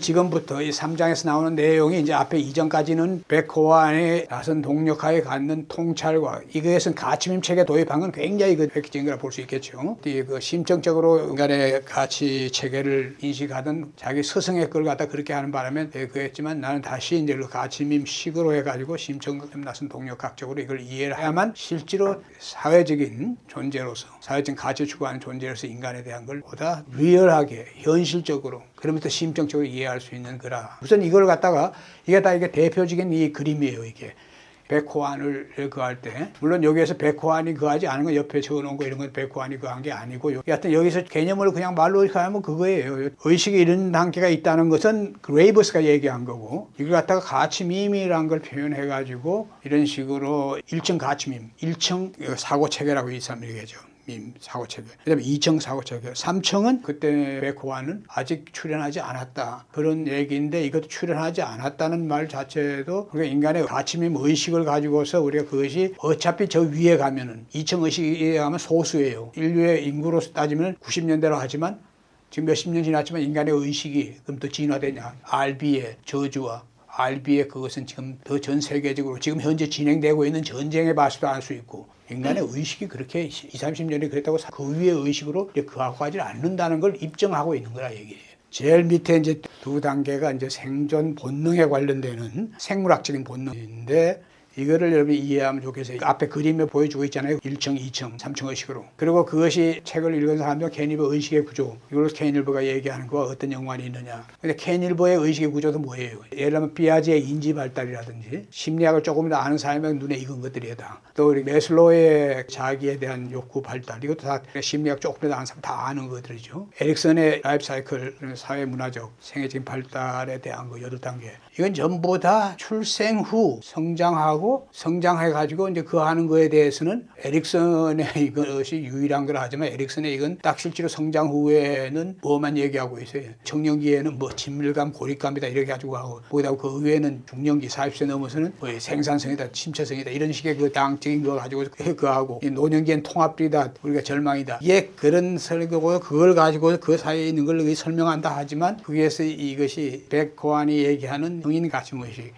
지금부터 이 3장에서 나오는 내용이 이제 앞에 이전까지는 백호안의 나선 동력하에 갖는 통찰과 이것은 가치림 체계 도입한 건 굉장히 획기적인 거라 볼 수 있겠죠. 그 심정적으로 인간의 가치 체계를 인식하던 자기 스승의 걸 갖다 그렇게 하는 바람에 그랬지만 나는 다시 이제 그 가치림 식으로 해가지고 심정 나선 동력학적으로 이걸 이해를 해야만 실제로 사회적인 존재로서 사회적인 가치 추구하는 존재로서 인간에 대한 걸 보다 리얼하게 현실적으로 그러면서 심정적으로 이해할 수 있는 거라. 우선 이걸 갖다가 이게 다 이게 대표적인 이 그림이에요. 이게 백호안을 거할 때 물론 여기에서 백호안이 거하지 않은 건 옆에 적어놓은 거 이런 건 백호안이 거한 게 아니고 여하튼 여기서 개념을 그냥 말로 하면 그거예요. 의식이 이런 단계가 있다는 것은 그레이버스가 얘기한 거고 이걸 갖다가 가치밈이라는 걸 표현해 가지고 이런 식으로 1층 가치밈 1층 사고체계라고 이 사람이 얘기하죠. 사고체계. 그 다음에 2층 사고체계. 3층은 그때 백호안은 아직 출현하지 않았다. 그런 얘기인데 이것도 출현하지 않았다는 말 자체도 우리가 인간의 가치밈 의식을 가지고서 우리가 그것이 어차피 저 위에 가면은 2층 의식에 가면 소수예요. 인류의 인구로 따지면 90년대로 하지만 지금 몇십 년 지났지만 인간의 의식이 그럼 더 진화되냐. RB의 저주와 RB의 그것은 지금 더 전 세계적으로 지금 현재 진행되고 있는 전쟁에 봐서도 알 수 있고 인간의 의식이 그렇게 20, 30년이 그랬다고 그 위의 의식으로 그하고 가지 않는다는 걸 입증하고 있는 거라 얘기예요. 제일 밑에 이제 두 단계가 이제 생존 본능에 관련되는 생물학적인 본능인데 이거를 여러분이 이해하면 좋겠어요. 앞에 그림에 보여주고 있잖아요. 1층, 2층, 3층 의식으로. 그리고 그것이 책을 읽은 사람들 케인일버 의식의 구조. 이걸 케인일버가 얘기하는 거와 어떤 연관이 있느냐. 근데 케인일버의 의식의 구조도 뭐예요? 예를 들면 피아제의 인지 발달이라든지 심리학을 조금 더 아는 사람의 눈에 익은 것들이다. 또 우리 메슬로의 자기에 대한 욕구 발달. 이것도 다 심리학 조금 더 아는 사람 다 아는 것들이죠. 에릭슨의 라이프 사이클, 사회 문화적, 생애적인 발달에 대한 거 8단계. 이건 전부 다 출생 후 성장하고 성장해가지고 이제 그 하는 거에 대해서는 에릭슨의 이것이 유일한 걸 하지만 에릭슨의 이건 딱 실제로 성장 후에는 뭐만 얘기하고 있어요. 청년기에는 뭐 친밀감, 고립감이다 이렇게 가지고 하고 거기다 그 위에는 중년기 40세 넘어서는 뭐 생산성이다, 침체성이다 이런 식의 그 양적인 거 가지고 그 하고 노년기엔 통합이다, 우리가 절망이다. 이게 그런 설교고 그걸 가지고 그 사이에 있는 걸 설명한다 하지만 거기에서 이것이 백호안이 얘기하는 성인 가치의식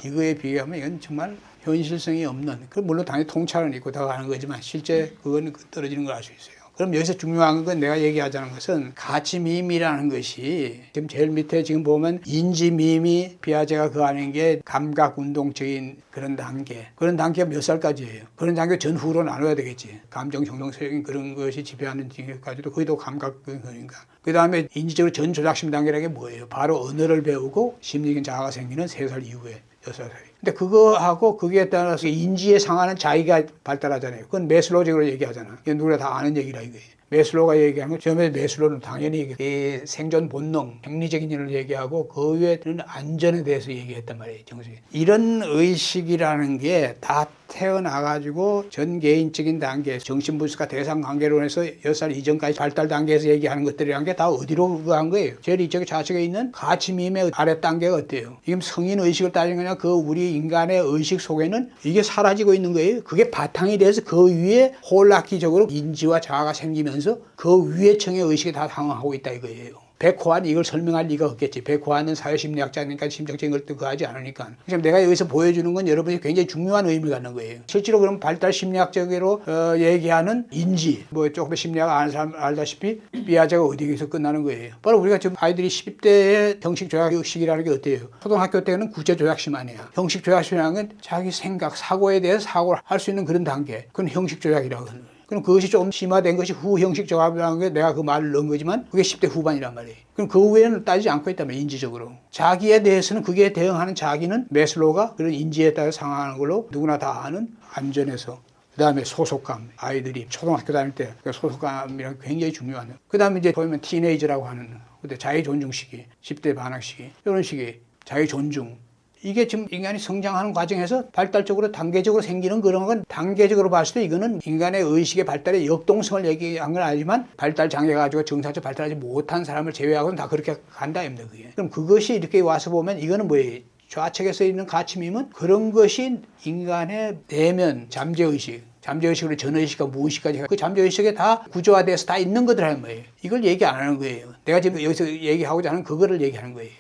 이거에 비하면 이건 정말 현실성이 없는, 물론 당연히 통찰은 있고 다 가는 거지만 실제 그거는 떨어지는 걸 알 수 있어요. 그럼 여기서 중요한 건 내가 얘기하자는 것은 가치밈이라는 것이 지금 제일 밑에 지금 보면 인지밈이 피아제가 그 하는 게 감각운동적인 그런 단계. 그런 단계가 몇 살까지예요? 그런 단계 전후로 나눠야 되겠지. 감정, 정동적인 그런 것이 지배하는 단계까지도 거기도 감각인가. 그 다음에 인지적으로 전조작심 단계라는 게 뭐예요? 바로 언어를 배우고 심리적인 자아가 생기는 3살 이후에 6살 사이. 근데 그거하고 거기에 따라서 인지에 상하는 자기가 발달하잖아요. 그건 메슬로적으로 얘기하잖아. 이건 누구나 다 아는 얘기라 이거예요. 메슬로가 얘기하는 거, 처음에 메슬로는 당연히 이 생존 본능, 생리적인 일을 얘기하고 그 위에는 안전에 대해서 얘기했단 말이에요. 정석이. 이런 의식이라는 게 다 태어나가지고 전 개인적인 단계, 정신분석과 대상관계론에서 6살 이전까지 발달 단계에서 얘기하는 것들이란 게 다 어디로 간 거예요? 제일 이쪽에 좌측에 있는 가치밈의 아래 단계가 어때요? 지금 성인 의식을 따지는 거냐? 그 우리 인간의 의식 속에는 이게 사라지고 있는 거예요. 그게 바탕이 돼서 그 위에 홀라키적으로 인지와 자아가 생기면서 그 위에 층의 의식이 다 상응하고 있다 이거예요. 백호안이 이걸 설명할 리가 없겠지. 백호안은 사회심리학자니까 심정적인 걸 그거 하지 않으니까. 그래서 내가 여기서 보여주는 건 여러분이 굉장히 중요한 의미를 갖는 거예요. 실제로 그럼 발달 심리학적으로 얘기하는 인지, 뭐 조금 심리학 아는 사람 알다시피 피아제가 어디에서 끝나는 거예요. 바로 우리가 지금 아이들이 10대의 형식 조약 시기라는 게 어때요? 초등학교 때는 구체 조약심 아니야. 형식 조약심이라는 건 자기 생각, 사고에 대해서 사고를 할 수 있는 그런 단계. 그건 형식 조약이라고 하는 거예요. 그럼 그것이 좀 심화된 것이 후형식 조합이라는 게 내가 그 말을 넣은 거지만 그게 10대 후반이란 말이에요. 그럼 그 외에는 따지지 않고 있다면 인지적으로. 자기에 대해서는 그게 대응하는 자기는 메슬로가 그런 인지에 따라 상황하는 걸로 누구나 다 아는 안전에서. 그 다음에 소속감. 아이들이 초등학교 다닐 때 소속감이랑 굉장히 중요한. 그 다음에 이제 보면 티네이저라고 하는 그때 자기 존중 시기, 10대 반항 시기, 이런 시기, 자기 존중. 이게 지금 인간이 성장하는 과정에서 발달적으로 단계적으로 생기는 그런 건 단계적으로 봤을 때 이거는 인간의 의식의 발달의 역동성을 얘기한 건 아니지만 발달 장애가 가지고 정상적으로 발달하지 못한 사람을 제외하고는 다 그렇게 간다 입니다. 그게. 그럼 그것이 이렇게 와서 보면 이거는 뭐예요? 좌측에서 있는 가치밈은 그런 것이 인간의 내면 잠재의식, 잠재의식으로 전의식과 무의식까지 그 잠재의식에 다 구조화돼서 다 있는 것들 하는 거예요. 이걸 얘기 안 하는 거예요. 내가 지금 여기서 얘기하고자 하는 그거를 얘기하는 거예요.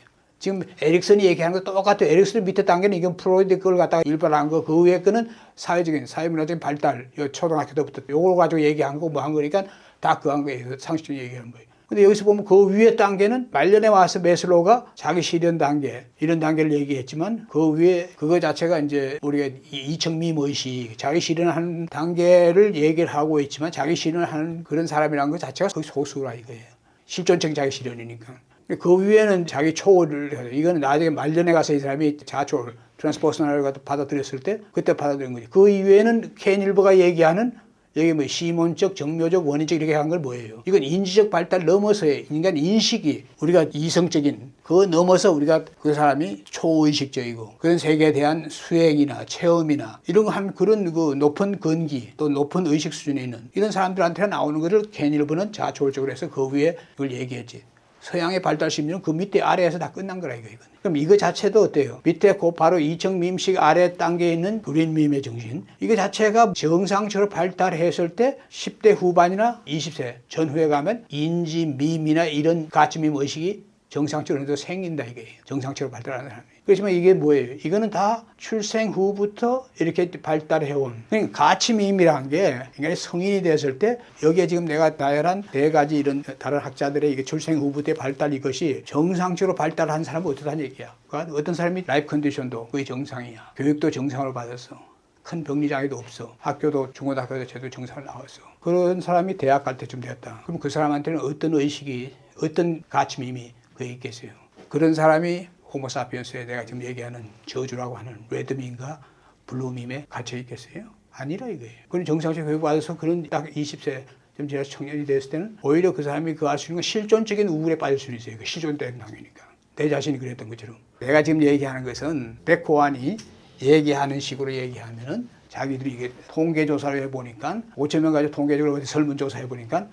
지금 에릭슨이 얘기하는 거 똑같아요. 에릭슨 밑에 단계는 이건 프로이드 걸 갖다가 일반화한 거, 그 위에 거는 사회적인, 사회문화적인 발달, 초등학교 때부터 요걸 가지고 얘기한 거 뭐 한 거니까 다 그 한 거예요. 상식적인 얘기하는 거예요. 근데 여기서 보면 그 위에 단계는 말년에 와서 메슬로우가 자기 실현 단계, 이런 단계를 얘기했지만 그 위에 그거 자체가 이제 우리가 이층미임 의식, 자기 실현하는 단계를 얘기를 하고 있지만 자기 실현하는 그런 사람이라는 것 자체가 거의 소수라 이거예요. 실존적인 자기 실현이니까. 그 위에는 자기 초월을 해요. 이거는 나중에 말년에 가서 이 사람이 자초월, 트랜스퍼스널을 받아들였을 때 그때 받아들인 거지. 그 이외에는 케인 일버가 얘기하는 여기 뭐 시몬적, 정묘적, 원인적 이렇게 한 걸 뭐예요? 이건 인지적 발달 넘어서의 인간 인식이 우리가 이성적인 그거 넘어서 우리가 그 사람이 초의식적이고 그런 세계에 대한 수행이나 체험이나 이런 한 그런 그 높은 근기 또 높은 의식 수준에 있는 이런 사람들한테 나오는 것을 케인 일버는 자초월적으로 해서 그 위에 그걸 얘기했지. 서양의 발달 심리는 그 밑에 아래에서 다 끝난 거라 이거거든. 그럼 이거 자체도 어때요? 밑에 그 바로 이층미임식 아래 단계에 있는 그린미임의 정신. 이거 자체가 정상적으로 발달했을 때 10대 후반이나 20세 전후에 가면 인지미임이나 이런 가치미임 의식이 정상적으로 생긴다 이게 정상적으로 발달하는 사람이. 그렇지만 이게 뭐예요? 이거는 다 출생 후부터 이렇게 발달해온. 그러니까 가치미임이라는 게 인간이 성인이 됐을 때 여기에 지금 내가 나열한 네 가지 이런 다른 학자들의 이게 출생 후부터의 발달 이것이 정상적으로 발달한 사람은 어떻다는 얘기야. 그러니까 어떤 사람이 라이프 컨디션도 거의 정상이야. 교육도 정상으로 받았어. 큰 병리장애도 없어. 학교도 중고등학교 때도 정상을 나왔어. 그런 사람이 대학 갈 때쯤 되었다. 그럼 그 사람한테는 어떤 의식이 어떤 가치미임이 그에 있겠어요. 그런 사람이 호모사피엔스에 내가 지금 얘기하는 저주라고 하는 레드밈과 블루밈에 갇혀 있겠어요? 아니라 이거예요. 그런 정상적 교육 받아서 그런 딱 20세 좀 지나서 청년이 됐을 때는 오히려 그 사람이 그 할 수 있는 건 실존적인 우울에 빠질 수 있어요. 그 실존된 단계니까. 내 자신이 그랬던 것처럼. 내가 지금 얘기하는 것은 백호환이 얘기하는 식으로 얘기하면은 자기들이 이게 통계조사를 해보니까 5천 명 가지고 통계적으로 설문조사 해보니까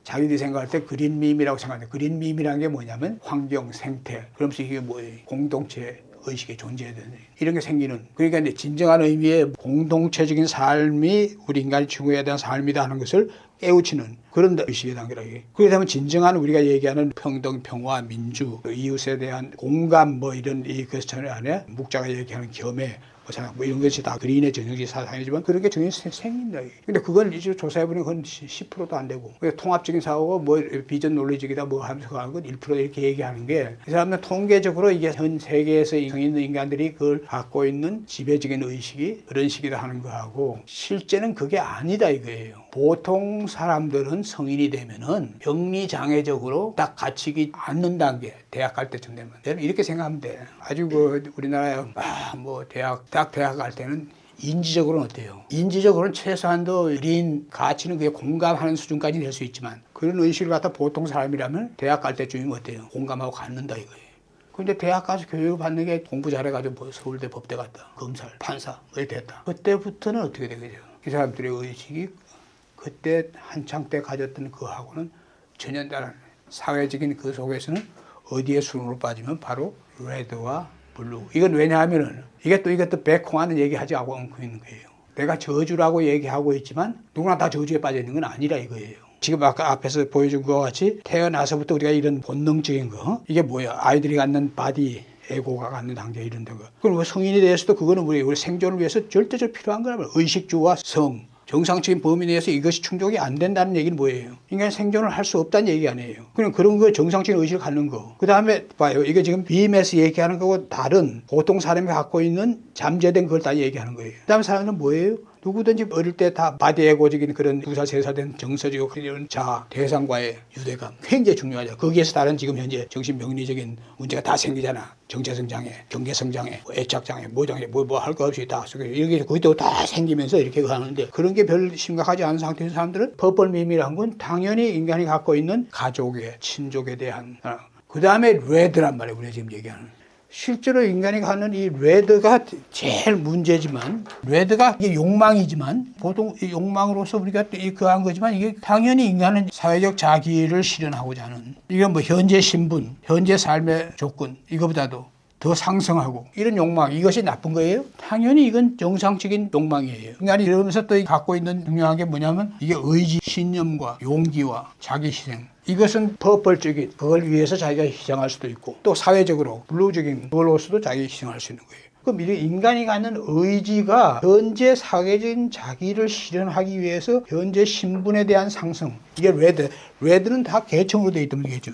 자기들이 생각할 때 그린밈이라고 생각하는데 그린밈이라는 게 뭐냐면 환경, 생태 그러면서 이게 뭐예요? 공동체 의식이 존재해야 되는 이런 게 생기는 그러니까 이제 진정한 의미의 공동체적인 삶이 우리 인간이 추구해야 되는 삶이다 하는 것을 깨우치는 그런 의식의 단계라 이게. 그렇게 되면 진정한 우리가 얘기하는 평등, 평화, 민주, 이웃에 대한 공감 뭐 이런 이 퀘스천 안에 묵자가 얘기하는 겸해 뭐 이런 것이 다 그린의 전형적 사상이지만 그런 게 전혀 생긴다. 근데 그건 이제 조사해보니 그건 10%도 안 되고. 통합적인 사고가 뭐 비전 논리적이다 뭐 하면서 하는 건 1% 이렇게 얘기하는 게 이 사람은 통계적으로 이게 전 세계에서 성인 인간들이 그걸 갖고 있는 지배적인 의식이 그런 식이다 하는 거하고 실제는 그게 아니다 이거예요. 보통 사람들은 성인이 되면은 병리장애적으로 딱 갇히지 않는 단계, 대학 갈 때쯤 되면. 이렇게 생각하면 돼. 아주 그 우리나라에 뭐 대학 갈 때는 인지적으로는 어때요? 인지적으로는 최소한도 린 가치는 그게 공감하는 수준까지 될 수 있지만 그런 의식을 갖다 보통 사람이라면 대학 갈 때쯤이면 어때요? 공감하고 갖는다 이거예요. 근데 대학 가서 교육을 받는 게 공부 잘해가지고 뭐 서울대 법대 갔다, 검사, 판사 이렇게 됐다. 그때부터는 어떻게 되겠죠? 이 사람들의 의식이 그때 한창 때 가졌던 그하고는 전혀 다른 사회적인 그 속에서는 어디에 순으로 빠지면 바로 레드와 블루. 이건 왜냐하면은 이게 또 이것도 백홍하는 얘기하지 않고 있는 거예요. 내가 저주라고 얘기하고 있지만 누구나 다 저주에 빠져 있는 건 아니라 이거예요. 지금 아까 앞에서 보여준 것과 같이 태어나서부터 우리가 이런 본능적인 거 이게 뭐야? 아이들이 갖는 바디 에고가 갖는 단계 이런 거. 그럼 성인이 되어서도 그거는 우리 생존을 위해서 절대적으로 필요한 거라면 의식주와 성. 정상적인 범위 내에서 이것이 충족이 안 된다는 얘기는 뭐예요? 인간이 생존을 할 수 없다는 얘기 아니에요. 그럼 그런 거 정상적인 의식을 갖는 거. 그 다음에 봐요. 이게 지금 빔에서 얘기하는 거고 다른 보통 사람이 갖고 있는 잠재된 걸 다 얘기하는 거예요. 그 다음에 사람은 뭐예요? 누구든지 어릴 때 다 바디에고적인 그런 2살, 3살 된 정서적 그런 자아, 대상과의 유대감 굉장히 중요하죠. 거기에서 다른 지금 현재 정신병리적인 문제가 다 생기잖아. 정체성 장애, 경계성 장애, 애착 장애, 뭐 장애, 뭐 할 거 없이 다 이렇게 거기도 다 생기면서 이렇게 가는데 그런 게 별 심각하지 않은 상태의 사람들은 퍼플밈이라는 건 당연히 인간이 갖고 있는 가족의 친족에 대한 그 다음에 레드란 말이에요. 우리가 지금 얘기하는. 실제로 인간이 갖는 이 레드가 제일 문제지만 레드가 이게 욕망이지만 보통 이 욕망으로서 우리가 그한 거지만 이게 당연히 인간은 사회적 자기를 실현하고자 하는 이건 뭐 현재 신분, 현재 삶의 조건 이거보다도 더 상승하고 이런 욕망, 이것이 나쁜 거예요? 당연히 이건 정상적인 욕망이에요. 인간이 이러면서 또 갖고 있는 중요한 게 뭐냐면 이게 의지, 신념과 용기와 자기 희생. 이것은 퍼플적인 그걸 위해서 자기가 희생할 수도 있고 또 사회적으로 블루적인 그걸로서도 자기가 희생할 수 있는 거예요. 그럼 이 인간이 갖는 의지가 현재 사회적인 자기를 실현하기 위해서 현재 신분에 대한 상승. 이게 레드는 다 계층으로 되어 있다는 얘기죠.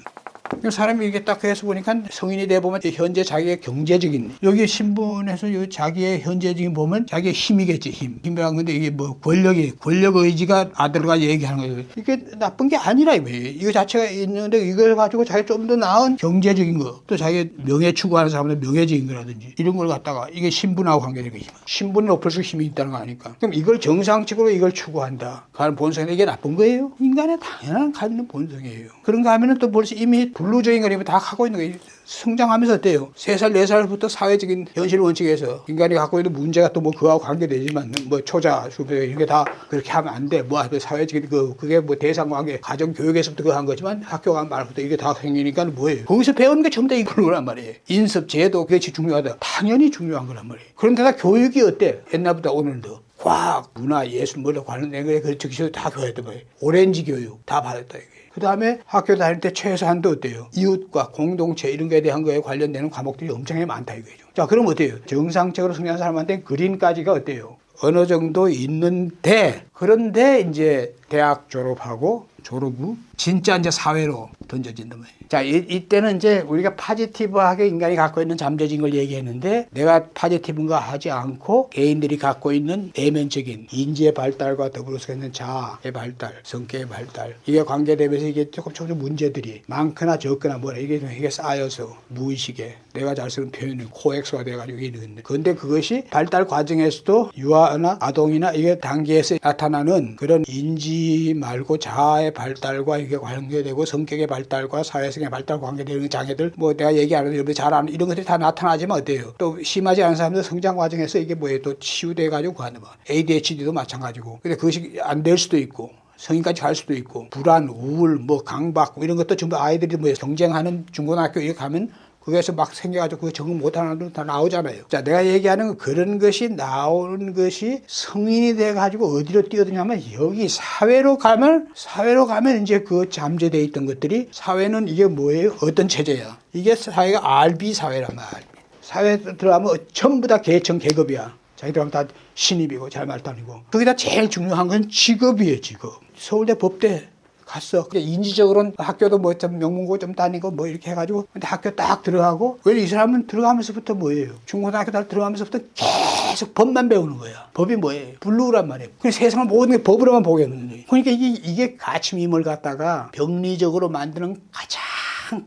사람이 이렇게 딱 해서 보니까 성인이 돼 보면 현재 자기의 경제적인 여기 신분에서 자기의 현재적인 보면 자기의 힘이겠지. 힘이란 건데 이게 뭐 권력 의지가 아들과 얘기하는 거예요. 이게 나쁜 게 아니라 이거예요. 이거 자체가 있는데 이걸 가지고 자기 좀 더 나은 경제적인 거 또 자기 명예 추구하는 사람들 명예적인 거라든지 이런 걸 갖다가 이게 신분하고 관계되는 거지. 신분을 높일수록 힘이 있다는 거 아니까. 그럼 이걸 정상적으로 이걸 추구한다. 가는 본성인데 이게 나쁜 거예요? 인간의 당연한 갖는 본성이에요. 그런가 하면은 또 벌써 이미 블루적인 거리면 다 하고 있는 거예요. 성장하면서 어때요? 3살, 4살부터 사회적인 현실 원칙에서 인간이 갖고 있는 문제가 또 뭐 그하고 관계되지만 뭐 초자, 수배 이런 게 다 그렇게 하면 안 돼. 뭐 사회적인 그게 뭐 대상관계, 가정 교육에서부터 그거 한 거지만 학교 간 말부터 이게 다 생기니까 뭐예요? 거기서 배우는 게 전부 다 이거란 말이에요. 인습, 제도, 그것이 중요하다. 당연히 중요한 거란 말이에요. 그런데다 교육이 어때? 옛날보다 오늘도. 과학, 문화, 예술, 뭐로 관련된 거에 그 즉시 다 교육했던 거예요. 오렌지 교육 다 받았다 이게. 그 다음에 학교 다닐 때 최소한도 어때요? 이웃과 공동체 이런 거에 대한 거에 관련되는 과목들이 엄청나게 많다 이거죠. 자, 그럼 어때요? 정상적으로 성장한 사람한테 그린까지가 어때요? 어느 정도 있는데 그런데 이제 대학 졸업하고 졸업 후 진짜 이제 사회로 던져진단 말이에요. 자, 이때는 이제 우리가 파지티브하게 인간이 갖고 있는 잠재적인 걸 얘기했는데 내가 파지티브인 거 하지 않고 개인들이 갖고 있는 내면적인 인지의 발달과 더불어서 있는 자아의 발달, 성격의 발달 이게 관계되면서 이게 조금 문제들이 많거나 적거나 뭐라 이게 쌓여서 무의식에 내가 잘 쓰는 표현이 코엑스가 돼가지고 있는데 근데 그것이 발달 과정에서도 유아나 아동이나 이게 단계에서 나타나는 그런 인지 말고 자아의 발달과 이게 관계되고 성격의 발달과 사회성의 발달 관계되는 장애들 뭐 내가 얘기 안 해도 여러분들 잘 아는 이런 것들이 다 나타나지만 어때요? 또 심하지 않은 사람들 성장 과정에서 이게 뭐예요? 또 치유돼가지고 가는 거. ADHD도 마찬가지고. 근데 그것이 안 될 수도 있고. 성인까지 갈 수도 있고 불안, 우울, 뭐 강박 이런 것도 전부 아이들이 뭐 경쟁하는 중고등학교 이렇게 가면 거기에서 막 생겨가지고 그 적응 못하는 애들 다 나오잖아요. 자, 내가 얘기하는 건 그런 것이 나오는 것이 성인이 돼가지고 어디로 뛰어드냐면 여기 사회로 가면 이제 그 잠재되어 있던 것들이 사회는 이게 뭐예요? 어떤 체제야? 이게 사회가 RB 사회란 말이야. 사회에 들어가면 전부 다 계층 계급이야. 자기들하면 다 신입이고 잘 말 다니고. 거기다 제일 중요한 건 직업이에요, 직업. 서울대 법대 갔어. 인지적으로는 학교도 뭐 좀 명문고 좀 다니고 뭐 이렇게 해가지고 근데 학교 딱 들어가고 왜 이 사람은 들어가면서부터 뭐예요? 중고등학교 딱 들어가면서부터 계속 법만 배우는 거야. 법이 뭐예요? 블루란 말이에요. 그냥 세상을 모든 게 법으로만 보게 하는 거예요. 그러니까 이게 가침임을 갖다가 병리적으로 만드는 가장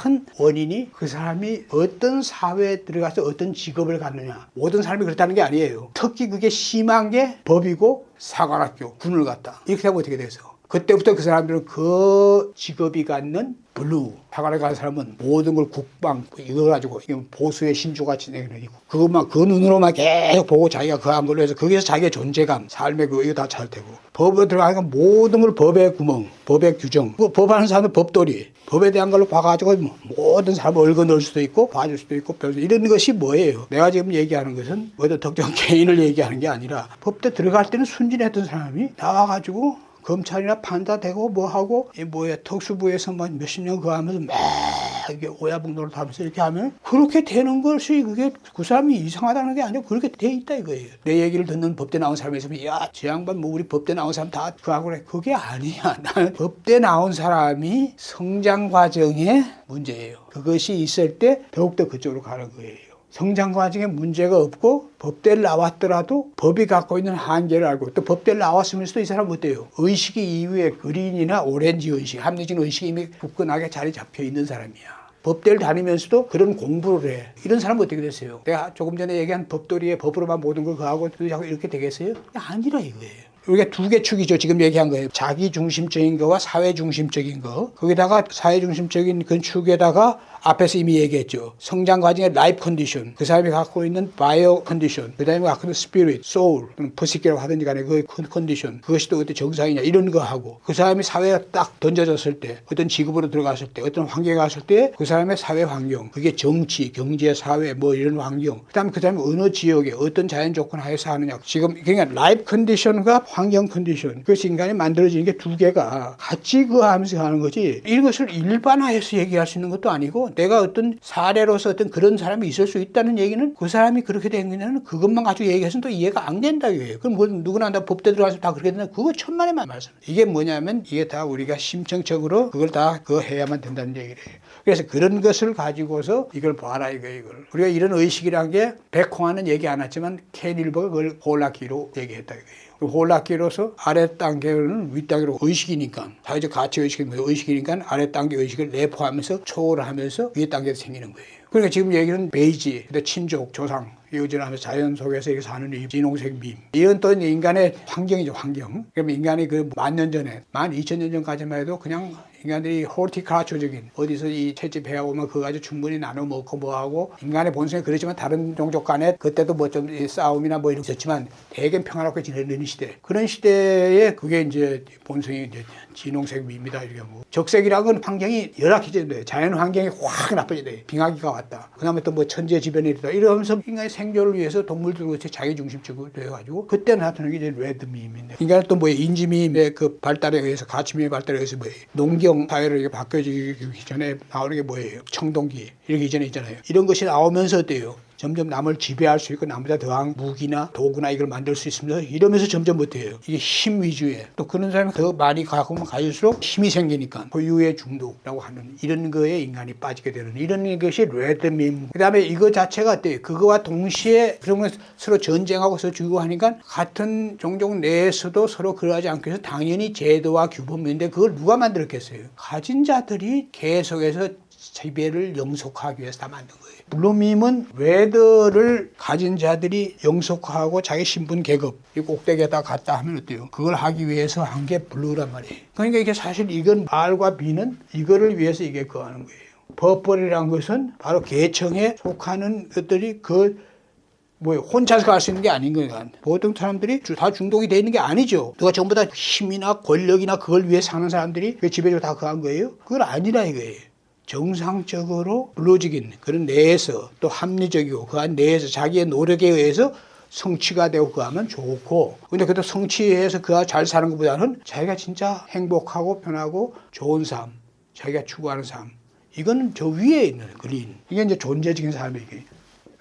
큰 원인이 그 사람이 어떤 사회에 들어가서 어떤 직업을 갖느냐. 모든 사람이 그렇다는 게 아니에요. 특히 그게 심한 게 법이고 사관학교, 군을 갔다. 이렇게 하면 어떻게 돼서? 그때부터 그 사람들은 그 직업이 갖는 블루. 사관에 간 사람은 모든 걸 국방, 이거 가지고 보수의 신조같이 내고 그것만, 그 눈으로만 계속 보고 자기가 그 한 걸로 해서 거기서 자기의 존재감, 삶의 이거 다 잘 되고. 법에 들어가니까 모든 걸 법의 구멍, 법의 규정. 그 법하는 사람은 법돌이. 법에 대한 걸로 봐가지고 모든 사람을 얽어 넣을 수도 있고, 봐줄 수도 있고, 이런 것이 뭐예요? 내가 지금 얘기하는 것은 어떤 특정 개인을 얘기하는 게 아니라 법대 들어갈 때는 순진했던 사람이 나와가지고 검찰이나 판사 되고 뭐 하고 특수부에서 뭐 몇십 년 그거 하면서 막 이게 오야분노를 하면서 이렇게 하면 그렇게 되는 것이 그게 그 사람이 이상하다는 게 아니고 그렇게 돼 있다 이거예요. 내 얘기를 듣는 법대 나온 사람이 있으면 야, 저 양반 뭐 우리 법대 나온 사람 다 그하고 그래. 그게 아니야. 나는 법대 나온 사람이 성장 과정의 문제예요. 그것이 있을 때 더욱더 그쪽으로 가는 거예요. 성장 과정에 문제가 없고 법대를 나왔더라도 법이 갖고 있는 한계를 알고 또 법대를 나왔으면서도 이 사람은 어때요? 의식이 이후에 그린이나 오렌지 의식, 합리적인 의식이 이미 굳건하게 자리 잡혀 있는 사람이야. 법대를 다니면서도 그런 공부를 해. 이런 사람은 어떻게 됐어요? 내가 조금 전에 얘기한 법돌이의 법으로만 모든 걸 그하고 이렇게 되겠어요? 아니라 이거예요. 이게 두 개 축이죠. 지금 얘기한 거예요. 자기 중심적인 거와 사회 중심적인 거. 거기다가 사회 중심적인 그 축에다가 앞에서 이미 얘기했죠. 성장 과정의 라이프 컨디션, 그 사람이 갖고 있는 바이오 컨디션, 그 다음에 갖고 있는 스피릿, 소울, 퍼시키라고 하든지 간에 그 컨디션, 그것이 또 어떤 정상이냐 이런 거 하고, 그 사람이 사회에 딱 던져졌을 때, 어떤 직업으로 들어갔을 때, 어떤 환경에 갔을 때 그 사람의 사회 환경, 그게 정치, 경제, 사회 뭐 이런 환경, 그 다음에 그 사람이 어느 지역에 어떤 자연 조건 하에서 하느냐. 지금 그러니까 라이프 컨디션과 환경 컨디션, 그것이 인간이 만들어지는 게 두 개가 같이 그 하면서 하는 거지, 이것을 일반화해서 얘기할 수 있는 것도 아니고, 내가 어떤 사례로서 어떤 그런 사람이 있을 수 있다는 얘기는 그 사람이 그렇게 된 거냐는 그것만 가지고 얘기해서는 또 이해가 안 된다 이거예요. 그럼 뭐 누구나 다 법대 들어가서 다 그렇게 된다. 그거 천만의 말씀. 이게 뭐냐면 이게 다 우리가 심층적으로 그걸 다 그거 해야만 된다는 얘기래요. 그래서 그런 것을 가지고서 이걸 봐라 이걸. 우리가 이런 의식이란 게 백홍아는 얘기 안 했지만 켄 일버가 그걸 홀라키로 얘기했다 이거예요. 홀라키로서 아래 단계는 윗 단계로 의식이니까, 사회적 가치 의식은 의식이니까 아래 단계 의식을 내포하면서 초월하면서 위에 단계에서 생기는 거예요. 그러니까 지금 얘기는 베이지, 친족, 조상, 이어지면서 자연 속에서 이렇게 사는 이 진홍색 밈. 이런 또 인간의 환경이죠, 환경. 그럼 인간이 그 10,000년 전에, 12,000년 전까지만 해도 그냥 인간들이 호르티컬처적인 어디서 이 채집 해오면 그거 가지고 충분히 나눠 먹고 뭐하고, 인간의 본성이 그렇지만 다른 종족 간에 그때도 뭐 좀 싸움이나 뭐 이런 게 있었지만 대개 평화롭게 지내는 시대. 그런 시대에 그게 이제 본성이 이제 진홍색 밈이다 이렇게 하고, 적색이라고는 환경이 열악해져야 자연 환경이 확 나빠져야 돼. 빙하기가 왔다. 그 다음에 또 뭐 천재지변이 있다. 이러면서 인간의 생존을 위해서 동물들도 그렇지 자기 중심적으로 돼가지고 그때 나타나는 게 이제 레드 밈인데, 인간은 또 뭐 인지밈의 그 발달에 의해서, 가치밈의 발달에 의해서 뭐예요? 농경 사회로 이렇게 바뀌어지기 전에 나오는 게 뭐예요? 청동기 이렇게 이전에 있잖아요. 이런 것이 나오면서 어때요? 점점 남을 지배할 수 있고 남보다 더한 무기나 도구나 이걸 만들 수 있으면서 이러면서 점점 못해요. 이게 힘 위주의, 또 그런 사람이 더 많이 가면 가질수록 힘이 생기니까 소유의 중독이라고 하는 이런 거에 인간이 빠지게 되는 이런 것이 레드밈. 그 다음에 이거 자체가 어때요? 그거와 동시에 그러면 서로 전쟁하고 서로 죽고 하니까 같은 종족 내에서도 서로 그러하지 않기 위해서 당연히 제도와 규범인데 그걸 누가 만들었겠어요? 가진 자들이 계속해서 지배를 영속하기 위해서 다 만든 거예요. 블루밈은 웨더를 가진 자들이 영속하고 자기 신분 계급 이 꼭대기에다 갔다 하면 어때요? 그걸 하기 위해서 한 게 블루란 말이에요. 그러니까 이게 사실 이건 R과 B는 이거를 위해서 이게 그거 하는 거예요. 퍼플이란 것은 바로 계층에 속하는 것들이 혼자서 갈 수 있는 게 아닌 거예요. 보통 사람들이 다 중독이 돼 있는 게 아니죠. 누가 전부 다 힘이나 권력이나 그걸 위해 사는 사람들이 지배적으로 다 그거 한 거예요? 그건 아니라 이거예요. 정상적으로 블루적인 그런 내에서 또 합리적이고 그 안 내에서 자기의 노력에 의해서 성취가 되고 그 하면 좋고, 근데 그것도 성취해서 그가 잘 사는 것보다는 자기가 진짜 행복하고 편하고 좋은 삶, 자기가 추구하는 삶, 이거는 저 위에 있는 그린, 이게 이제 존재적인 삶이에요.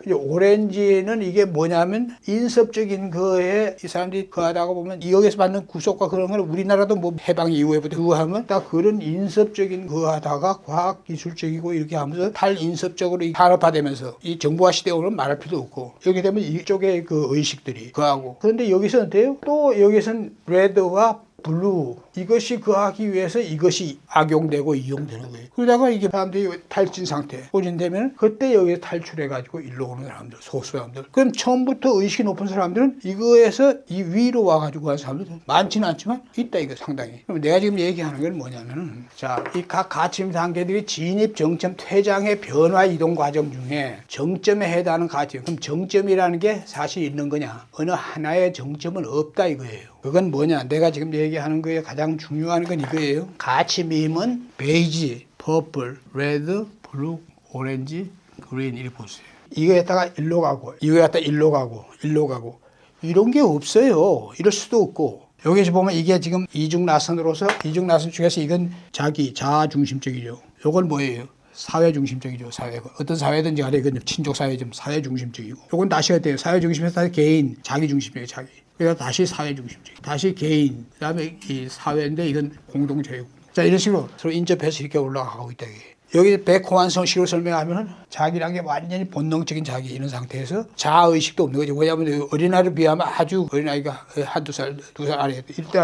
오렌지는 이게 뭐냐면 인섭적인 거에 이 사람들이 그하다가 보면 여기서 받는 구속과 그런 걸 우리나라도 뭐 해방 이후에부터 그거 하면 딱 그런 인섭적인 거 하다가 과학 기술적이고 이렇게 하면서 탈인섭적으로 산업화되면서 이 정보화 시대에 오면 말할 필요도 없고, 이렇게 되면 이쪽에 그 의식들이 그하고, 그런데 여기서 어때요? 또 여기서는 레드와 블루, 이것이 그하기 위해서 이것이 악용되고 이용되는 거예요. 그러다가 이게 사람들이 탈진 상태, 꼬진되면 그때 여기서 탈출해가지고 일로 오는 사람들, 소수 사람들. 그럼 처음부터 의식이 높은 사람들은 이거에서 이 위로 와가지고 간 사람들은 많지는 않지만 있다, 이거 상당히. 그럼 내가 지금 얘기하는 건 뭐냐면은, 자, 이 각 가침 단계들이 진입, 정점, 퇴장의 변화, 이동 과정 중에 정점에 해당하는 가침. 그럼 정점이라는 게 사실 있는 거냐? 어느 하나의 정점은 없다, 이거예요. 그건 뭐냐? 내가 지금 얘기하는 거에 가장 중요한 건 이거예요. 가치밈은 베이지, 퍼플, 레드, 블루, 오렌지, 그린 이렇게 보세요. 이거에다가 일로 가고, 이거에다가 일로 가고, 일로 가고, 이런 게 없어요. 이럴 수도 없고. 여기서 보면 이게 지금 이중나선으로서, 이중나선 중에서 이건 자아 중심적이죠. 이건 뭐예요? 사회 중심적이죠. 사회가 어떤 사회든지 간에 이건 친족 사회 좀 사회 중심적이고, 이건 다시 어때요? 사회 중심에서 다시 개인, 자기 중심적이에요. 자기. 그래서 다시 사회 중심적, 다시 개인, 그다음에 이 사회인데 이건 공동체고. 자, 이런 식으로 서로 인접해서 이렇게 올라가고 있다. 여기 백호환성식으로 설명하면은 자기란 게 완전히 본능적인 자기 이런 상태에서 자아의식도 없는 거죠. 왜냐하면 어린아이를 비하면 아주 어린아이가 한두 살, 2살 아래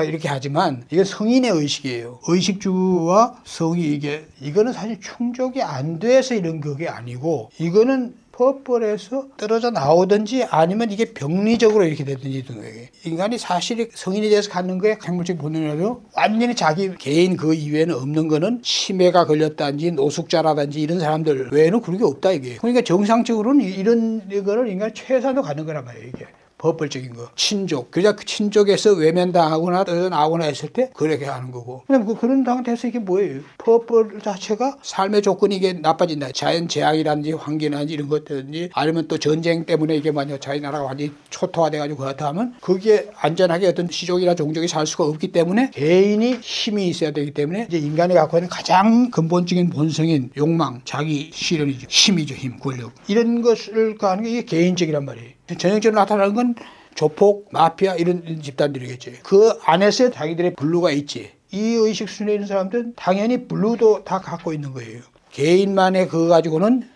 이렇게 하지만 이건 성인의 의식이에요. 의식주와 성이 이거는 사실 충족이 안 돼서 이런 그게 아니고, 이거는 퍼플에서 떨어져 나오든지 아니면 이게 병리적으로 이렇게 되든지 든 거예요. 인간이 사실이 성인이 돼서 갖는 거에 생물적 본능이라도 완전히 자기 개인 그 이외에는 없는 거는 치매가 걸렸다든지 노숙자라든지 이런 사람들 외에는 그런 게 없다 이게. 그러니까 정상적으로는 이런 거를 인간이 최소한도 갖는 거란 말이에요 이게. 법벌적인 거. 친족. 그러자 그 친족에서 외면당하거나 나오거나 했을 때 그렇게 하는 거고. 그다음에 그런 상태에서 이게 뭐예요? 법벌 자체가 삶의 조건이 이게 나빠진다. 자연 재앙이라든지 환기라든지 이런 것들든지 아니면 또 전쟁 때문에 이게 만약 자기 나라가 완전히 초토화돼가지고 그렇다 하면 그게 안전하게 어떤 시족이나 종족이 살 수가 없기 때문에 개인이 힘이 있어야 되기 때문에 이제 인간이 갖고 있는 가장 근본적인 본성인 욕망, 자기 실현이죠. 힘이죠. 힘, 권력. 이런 것을 하는 게 이게 개인적이란 말이에요. 전형적으로 나타나는 건 조폭, 마피아 이런 집단들이겠지. 그 안에서 자기들의 블루가 있지. 이 의식 수준에 있는 사람들은 당연히 블루도 다 갖고 있는 거예요. 개인만의 그거 가지고는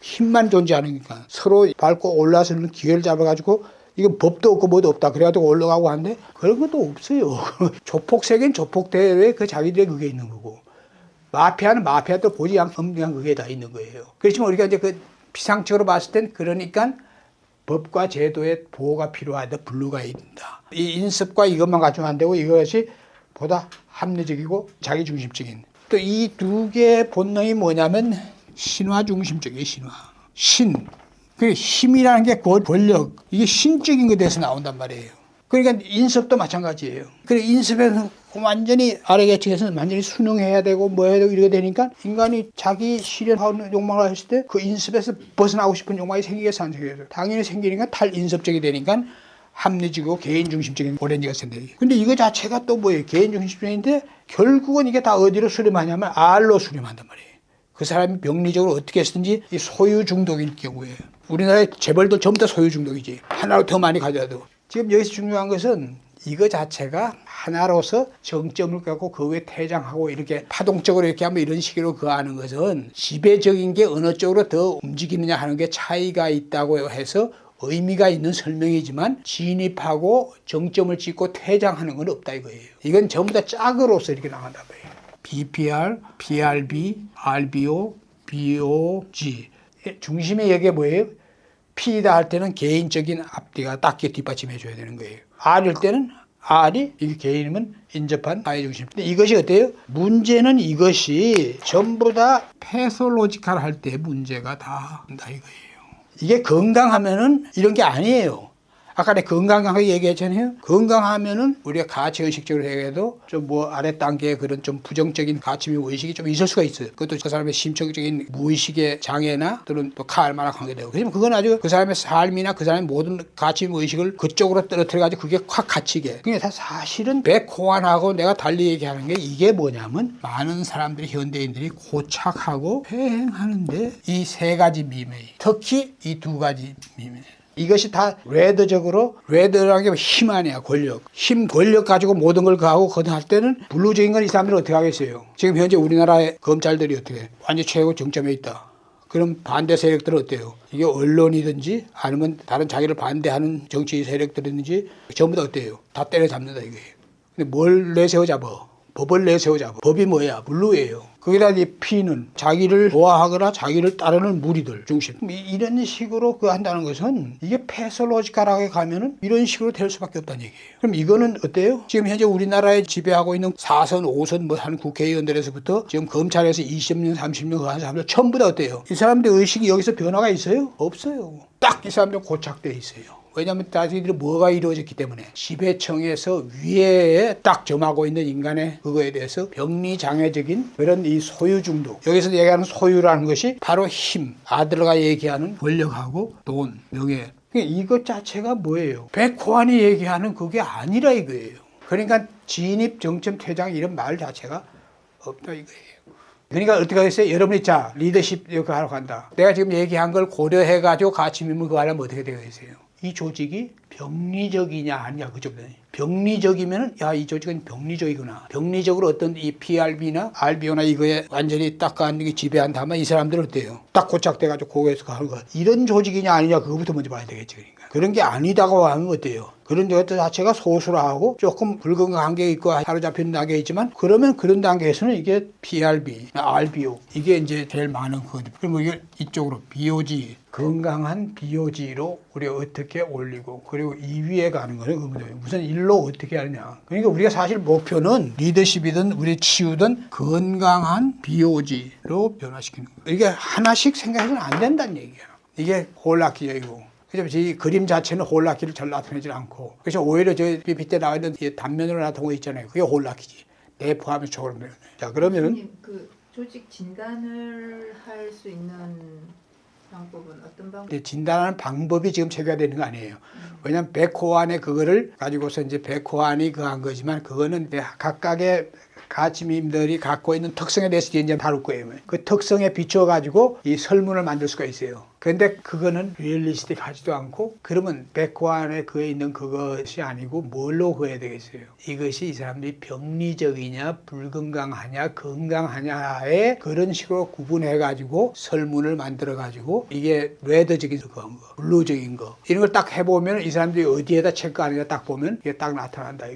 힘만 존재하니까 서로 밟고 올라서는 기회를 잡아가지고 이건 법도 없고 뭐도 없다. 그래가지고 올라가고 하는데 그런 것도 없어요. 조폭 세계는 조폭대에 그 자기들의 그게 있는 거고 마피아는 마피아도 보지 않는 그게 다 있는 거예요. 그렇지만 우리가 이제 그 피상적으로 봤을 땐 그러니까 법과 제도의 보호가 필요하다. 블루가 있다. 이 인습과 이것만 가지면 안 되고 이것이 보다 합리적이고 자기중심적인. 또 이 두 개의 본능이 뭐냐면 신화 중심적이에요. 신화. 신. 그 힘이라는 게 권력. 이게 신적인 것에서 나온단 말이에요. 그러니까 인습도 마찬가지예요. 그래 인습에서 완전히 아래 계층에서 완전히 순응해야 되고 뭐 해야 되고 이렇게 되니까 인간이 자기 실현하는 욕망을 했을 때 그 인습에서 벗어나고 싶은 욕망이 생기겠어 안 생겨요. 당연히 생기니까 탈인습적이 되니까 합리적이고 개인중심적인 오렌지가 생겨요. 근데 이거 자체가 또 뭐예요? 개인중심적인데 결국은 이게 다 어디로 수렴하냐면 R로 수렴한단 말이에요. 그 사람이 병리적으로 어떻게 했든지 이 소유 중독일 경우에 우리나라의 재벌들 전부 다 소유 중독이지. 하나로 더 많이 가져도. 지금 여기서 중요한 것은 이거 자체가 하나로서 정점을 갖고 그 위에 퇴장하고 이렇게 파동적으로 이렇게 하면 이런 식으로 그 하는 것은 지배적인 게 어느 쪽으로 더 움직이느냐 하는 게 차이가 있다고 해서 의미가 있는 설명이지만 진입하고 정점을 찍고 퇴장하는 건 없다 이거예요. 이건 전부 다 짝으로서 이렇게 나간다 거예요. BPR, PRB, RBO, BOG. 중심의 여기에 뭐예요? P다 할 때는 개인적인 앞뒤가 딱게 뒷받침해 줘야 되는 거예요. R일 때는 R이 이게 개인이면 인접한 사회중심. 근데 이것이 어때요? 문제는 이것이 전부 다 패솔로지컬 할 때 문제가 다 한다 이거예요. 이게 건강하면은 이런 게 아니에요. 아까 내가 건강하게 얘기했잖아요. 건강하면은 우리가 가치 의식적으로 해도 좀 뭐 아래 단계의 그런 좀 부정적인 가치 의식이 좀 있을 수가 있어요. 그것도 그 사람의 심적인 무의식의 장애나 또는 또 카알마나 관계되고. 그러면 그건 아주 그 사람의 삶이나 그 사람의 모든 가치 의식을 그쪽으로 떨어뜨려가지고 그게 확 갇히게. 그게 다 사실은 백호환하고 내가 달리 얘기하는 게 이게 뭐냐면 많은 사람들이 현대인들이 고착하고 횡행하는데 이 세 가지 미매, 특히 이 두 가지 미매. 이것이 다 레드라는 게 힘 아니야, 권력. 힘, 권력 가지고 모든 걸 가하고 거듭할 때는 블루적인 건 이 사람들은 어떻게 하겠어요? 지금 현재 우리나라의 검찰들이 어떻게 완전 최고 정점에 있다. 그럼 반대 세력들은 어때요? 이게 언론이든지 아니면 다른 자기를 반대하는 정치 세력들이든지 전부 다 어때요? 다 때려잡는다 이거예요. 근데 뭘 내세워 잡아? 법을 내세워 잡아. 법이 뭐야? 블루예요. 거기다 이 P는 자기를 좋아하거나 자기를 따르는 무리들 중심. 이런 식으로 그 한다는 것은 이게 패솔로지컬하게 가면은 이런 식으로 될 수밖에 없다는 얘기예요. 그럼 이거는 어때요? 지금 현재 우리나라에 지배하고 있는 4선, 5선 뭐 한 국회의원들에서부터 지금 검찰에서 20년, 30년 그 한 사람들 전부 다 어때요? 이 사람들 의식이 여기서 변화가 있어요? 없어요. 딱 이 사람들 고착돼 있어요. 왜냐하면 자기들이 뭐가 이루어졌기 때문에 지배청에서 위에 딱 점하고 있는 인간의 그거에 대해서 병리장애적인 그런 이 소유 중독. 여기서 얘기하는 소유라는 것이 바로 힘. 아들가 얘기하는 권력하고 돈, 명예. 이것 자체가 뭐예요? 백호환이 얘기하는 그게 아니라 이거예요. 그러니까 진입, 정점, 퇴장 이런 말 자체가 없다 이거예요. 그러니까 어떻게 하겠어요? 여러분이 자 리더십 이렇게 하러 간다. 내가 지금 얘기한 걸 고려해가지고 같이 밀면 그거 하려면 어떻게 되겠어요? 이 조직이 병리적이냐 아니냐 그죠? 병리적이면은 야 이 조직은 병리적이구나. 병리적으로 어떤 이 PRB나 RBO나 이거에 완전히 딱 가는 게 지배한다면 이 사람들은 어때요? 딱 고착돼가지고 거기에서 가는 거. 이런 조직이냐 아니냐 그거부터 먼저 봐야 되겠지 그러니까. 그런 게 아니다고 하면 어때요? 그런 것 자체가 소수라고 조금 불건강한 게 있고 사로잡히는 단계가 있지만 그러면 그런 단계에서는 이게 PRB, RBO 이게 이제 제일 많은 거거든요. 그럼 이게 이쪽으로 BOG 건강한 BOG로 우리가 어떻게 올리고 그리고 2위에 가는 거는 그거예요. 무슨 일로 어떻게 하느냐. 그러니까 우리가 사실 목표는 리더십이든 우리 치유든 건강한 BOG로 변화시키는 거예요. 이게 하나씩 생각해서는 안 된다는 얘기야. 이게 홀라키적이고. 그래서 이 그림 자체는 홀라키를 잘 나타내지 않고 그래서 오히려 저 밑에 나와 있는 단면으로 나타나고 있잖아요. 그게 홀라키지. 내 포함해서 저걸. 자 그러면은 그 조직 진단을 할 수 있는 방법은 어떤 방법? 진단하는 방법이 지금 체계화되는 거 아니에요. 왜냐하면 백호안에 그거를 가지고서 이제 백호안이 그한 거지만 그거는 각각의 가치민들이 갖고 있는 특성에 대해서 이제 다룰 거예요. 그 특성에 비춰 가지고 이 설문을 만들 수가 있어요. 그런데 그거는 리얼리스틱하지도 않고 그러면 백호안에 그에 있는 그것이 아니고 뭘로 그어야 되겠어요? 이것이 이 사람들이 병리적이냐 불건강하냐 건강하냐에 그런 식으로 구분해 가지고 설문을 만들어 가지고 이게 레드적인 거, 블루적인 거 이런 걸 딱 해보면 이 사람들이 어디에다 체크하느냐 딱 보면 이게 딱 나타난다.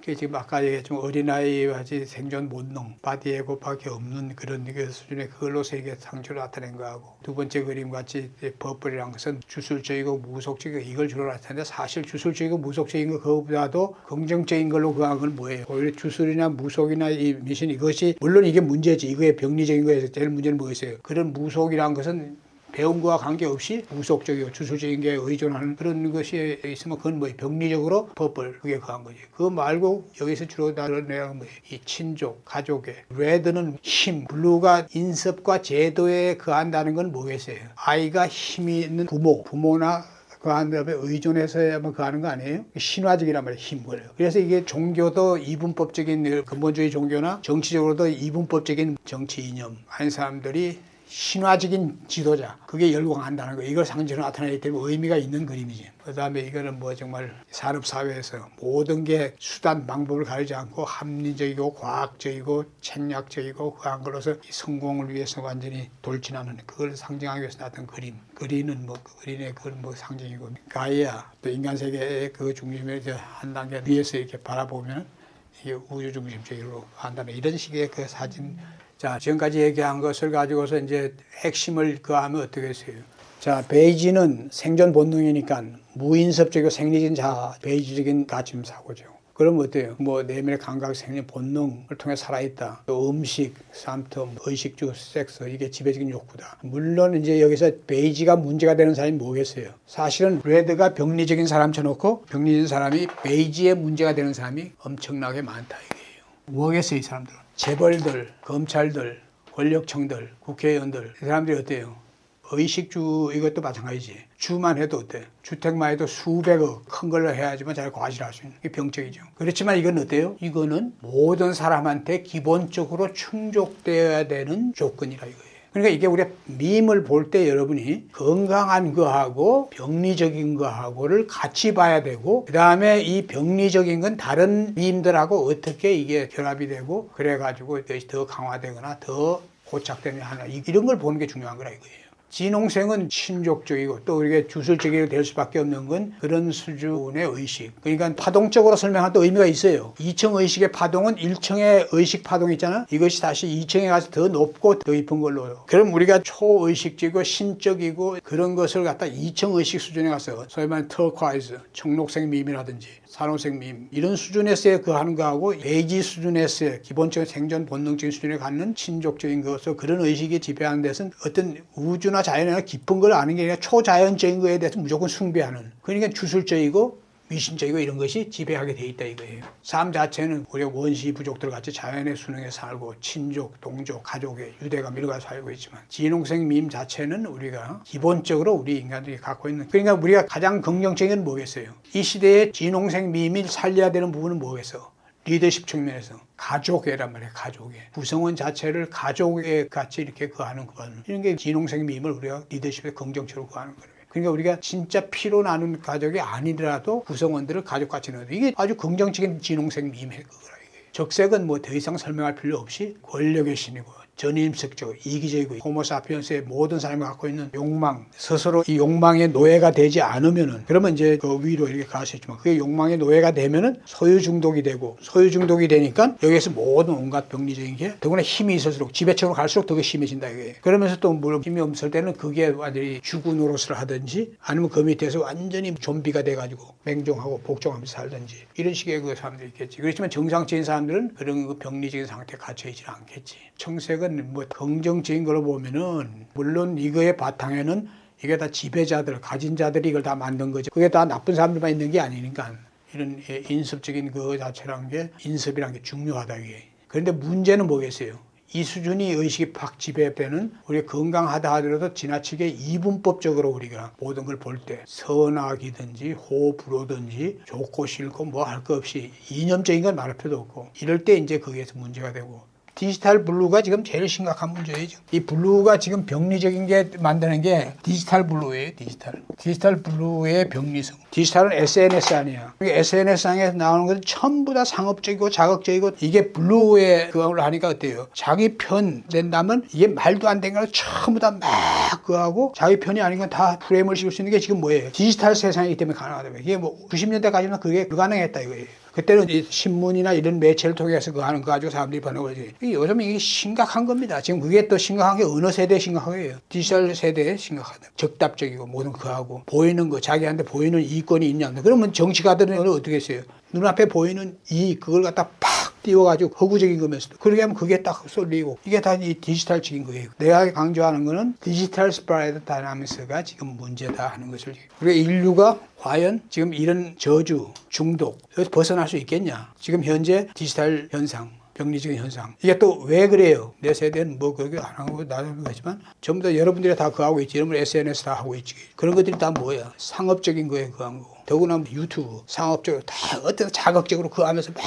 지금 아까 얘기했지만 어린아이와 같이 생존 본능, 바디 에고밖에 없는 그런 그 수준의 그걸로서 이게 상처를 나타낸 거하고 두 번째 그림 같이 버블이라는 것은 주술적이고 무속적이고 이걸 주로 나타내는데 사실 주술적이고 무속적인 거 그거보다도 긍정적인 걸로 그한 건 뭐예요? 오히려 주술이나 무속이나 이 미신 이것이 물론 이게 문제지 이거의 병리적인 거에서 제일 문제는 뭐겠어요? 그런 무속이라는 것은 배운 거와 관계없이 무속적이고 주술적인 게 의존하는 그런 것이 있으면 그건 뭐예요? 병리적으로 버블 그게 그한 거지. 그거 말고 여기서 주로 다른 내용은 뭐예요? 이 친족, 가족의 레드는 힘, 블루가 인습과 제도에 그한다는 건 뭐겠어요? 아이가 힘이 있는 부모나 그한 다음에 의존해서야만 그하는 거 아니에요? 신화적이란 말이에요. 힘 그래요. 그래서 이게 종교도 이분법적인 근본주의 종교나 정치적으로도 이분법적인 정치 이념 한 사람들이 신화적인 지도자 그게 열광한다는 거 이걸 상징으로 나타내기 때문에 의미가 있는 그림이지. 그 다음에 이거는 뭐 정말 산업사회에서 모든 게 수단 방법을 가리지 않고 합리적이고 과학적이고 책략적이고 그한 걸로서 성공을 위해서 완전히 돌진하는 그걸 상징하기 위해서 나타난 그림. 그리는 뭐 그린의 그런 뭐 상징이고 가이아 또 인간 세계의 그 중심에 한 단계 위에서 이렇게 바라보면 이게 우주 중심적으로 한다는 이런 식의 그 사진. 자, 지금까지 얘기한 것을 가지고서 이제 핵심을 그하면 어떻게 했어요? 자, 베이지는 생존 본능이니까 무인섭적이고 생리적인 베이지적인 가침 사고죠. 그럼 어때요? 뭐 내면의 감각, 생리, 본능을 통해 살아있다. 또 음식, 삼투, 의식주, 섹스 이게 지배적인 욕구다. 물론 이제 여기서 베이지가 문제가 되는 사람이 뭐겠어요? 사실은 레드가 병리적인 사람 쳐놓고 병리적인 사람이 베이지에 문제가 되는 사람이 엄청나게 많다 이게요. 뭐겠어요, 이 사람들은? 재벌들, 검찰들, 권력층들, 국회의원들 이 사람들이 어때요? 의식주 이것도 마찬가지지. 주만 해도 어때? 주택만 해도 수백억 큰 걸로 해야지만 잘 과실할 수 있는 게 병적이죠. 그렇지만 이건 어때요? 이거는 모든 사람한테 기본적으로 충족되어야 되는 조건이라 이거예요. 그러니까 이게 우리가 밈을 볼 때 여러분이 건강한 거하고 병리적인 거하고를 같이 봐야 되고 그 다음에 이 병리적인 건 다른 밈들하고 어떻게 이게 결합이 되고 그래가지고 더 강화되거나 더 고착되냐 하나 이런 걸 보는 게 중요한 거라 이거예요. 진홍생은 친족적이고 또 우리가 주술적이 될 수밖에 없는 건 그런 수준의 의식. 그러니까 파동적으로 설명할 때 의미가 있어요. 2층 의식의 파동은 1층의 의식 파동 있잖아. 이것이 다시 2층에 가서 더 높고 더 깊은 걸로요. 그럼 우리가 초의식적이고 신적이고 그런 것을 갖다 2층 의식 수준에 가서 소위 말하는 터콰이즈, 청록색 밈이라든지 산호색 밈 이런 수준에서의 그 하는 거하고 베이지 수준에서의 기본적인 생존 본능적인 수준에 갖는 친족적인 것으로 그런 의식이 지배하는 데서는 어떤 우주나 자연이나 깊은 걸 아는 게 아니라 초자연적인 거에 대해서 무조건 숭배하는 그러니까 주술적이고 미신적이고 이런 것이 지배하게 돼 있다 이거예요. 삶 자체는 우리가 원시 부족들 같이 자연의 순응에 살고 친족, 동족, 가족의 유대감 이런 거 살고 있지만 진홍색 밈 자체는 우리가 기본적으로 우리 인간들이 갖고 있는 그러니까 우리가 가장 긍정적인 건 뭐겠어요? 이 시대에 진홍색 밈이 살려야 되는 부분은 뭐겠어? 리더십 측면에서 가족애란 말이에요. 가족애. 구성원 자체를 가족애 같이 이렇게 그하는 거는 이런 게 진홍색 밈을 우리가 리더십의 긍정적으로 그하는 거예요. 그러니까 우리가 진짜 피로 나눈 가족이 아니더라도 구성원들을 가족같이 넣어도 이게 아주 긍정적인 진홍색 밈의 그거라 이게. 적색은 뭐 더 이상 설명할 필요 없이 권력의 신이고 전임석적, 이기적이고 호모사피엔스의 모든 사람이 갖고 있는 욕망, 스스로 이 욕망의 노예가 되지 않으면은 그러면 이제 그 위로 이렇게 갈 수 있지만 그게 욕망의 노예가 되면은 소유 중독이 되고 소유 중독이 되니까 여기에서 모든 온갖 병리적인 게 더구나 힘이 있을수록 지배층으로 갈수록 더 심해진다 이거예요. 그러면서 또 물론 힘이 없을 때는 그게 완전히 주구 노릇을 하든지 아니면 그 밑에서 완전히 좀비가 돼가지고 맹종하고 복종하면서 살든지 이런 식의 그 사람들이 있겠지. 그렇지만 정상적인 사람들은 그런 그 병리적인 상태에 갇혀 있지는 않겠지. 청색은 뭐 긍정적인 걸로 보면은 물론 이거의 바탕에는 이게 다 지배자들, 가진 자들이 이걸 다 만든 거죠. 그게 다 나쁜 사람들만 있는 게 아니니까 이런 인습적인 그 자체라는 게 인습이라는 게 중요하다 이게. 그런데 문제는 뭐겠어요? 이 수준이 의식이 팍 지배되는 우리가 건강하다 하더라도 지나치게 이분법적으로 우리가 모든 걸 볼 때 선악이든지 호불호든지 좋고 싫고 뭐 할 거 없이 이념적인 건 말할 필요도 없고 이럴 때 이제 거기에서 문제가 되고 디지털 블루가 지금 제일 심각한 문제예요. 지금. 이 블루가 지금 병리적인 게 만드는 게 디지털 블루예요. 디지털 블루의 병리성. 디지털은 SNS 아니야. SNS상에서 나오는 것은 전부 다 상업적이고 자극적이고 이게 블루의 그걸 하니까 어때요? 자기 편 낸다면 이게 말도 안 되는 걸 전부 다 막 그하고 자기 편이 아닌 건 다 프레임을 씌울 수 있는 게 지금 뭐예요? 디지털 세상이기 때문에 가능하다. 이게 뭐 90년대까지는 그게 불가능했다 이거예요. 그때는 이 신문이나 이런 매체를 통해서 그거 하는 거 가지고 사람들이 버는 거지. 요즘 이게 심각한 겁니다. 지금 그게 또 심각한 게 어느 세대에 심각한 거예요. 디지털 세대에 심각하다. 적답적이고 모든 그하고 보이는 거 자기한테 보이는 이권이 있냐. 그러면 정치가들은 어떻게 했어요? 눈앞에 보이는 그걸 갖다 팍 띄워가지고 허구적인 거면서도 그렇게 하면 그게 딱 쏠리고 이게 다 이 디지털적인 거예요. 내가 강조하는 거는 디지털 스프레드 다이나믹스가 지금 문제다 하는 것을. 그리고 인류가 과연 지금 이런 저주, 중독 여기서 벗어날 수 있겠냐. 지금 현재 디지털 현상 병리적인 현상. 이게 또 왜 그래요? 내 세대는 뭐 그렇게 안 하고 나는 거지만 전부 다 여러분들이 다 그거 하고 있지. 여러분 SNS 다 하고 있지. 그런 것들이 다 뭐야? 상업적인 거에 그한 거고. 더구나 유튜브 상업적으로 다 어떤 자극적으로 그 하면서 막